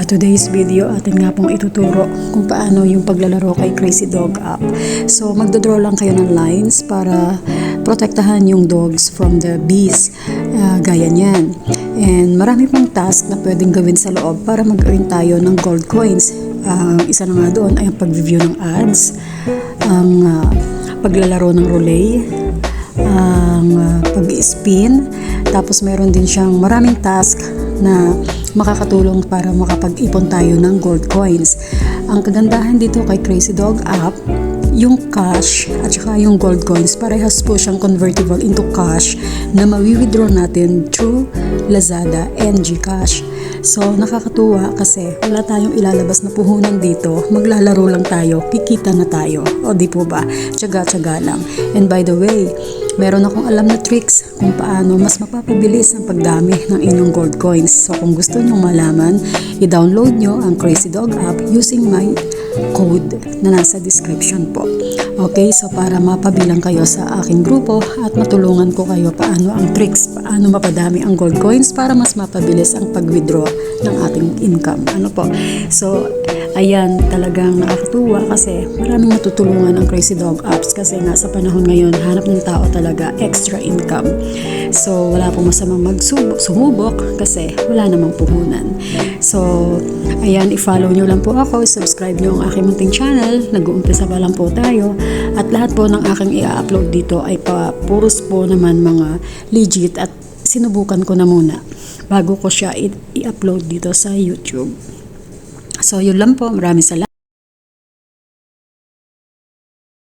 Sa today's video, atin nga pong ituturo kung paano yung paglalaro kay Crazy Dog app. So, magdodraw lang kayo ng lines para protektahan yung dogs from the bees. Gaya niyan. And marami pang task na pwedeng gawin sa loob para mag-earn tayo ng gold coins. Isa na nga doon ay ang pag-review ng ads, ang paglalaro ng relay, ang pag-spin, tapos meron din siyang maraming task na makakatulong para makapag-ipon tayo ng gold coins. Ang kagandahan dito kay Crazy Dog app, yung cash at saka yung gold coins, parehas po siyang convertible into cash na mawi-withdraw natin through Lazada and GCash. So, nakakatuwa kasi wala tayong ilalabas na puhunan dito. Maglalaro lang tayo, kikita na tayo. O di po ba? Tiyaga-tiyaga lang. And by the way, meron akong alam na tricks kung paano mas mapapabilis ang pagdami ng inyong gold coins. So, kung gusto nyong malaman, i-download nyo ang Crazy Dog app using my code na nasa description po. Okay, so para mapabilang kayo sa aking grupo at matulungan ko kayo paano ang tricks, paano mapadami ang gold coins para mas mapabilis ang pag-withdraw ng ating income. Ano po? So, ayan, talagang nakakatuwa kasi maraming natutulungan ang Crazy Dog apps kasi nga sa panahon ngayon, hanap ng tao talaga extra income. So, wala pong masamang sumubok kasi wala namang puhunan. So, ayan, i-follow nyo lang po ako, subscribe nyo ang aking munting channel, nag-uumpisa pa lang po tayo, at lahat po ng aking i-upload dito ay puros po naman mga legit at sinubukan ko na muna bago ko siya i-upload dito sa YouTube. So, yun lang po, maraming salamat.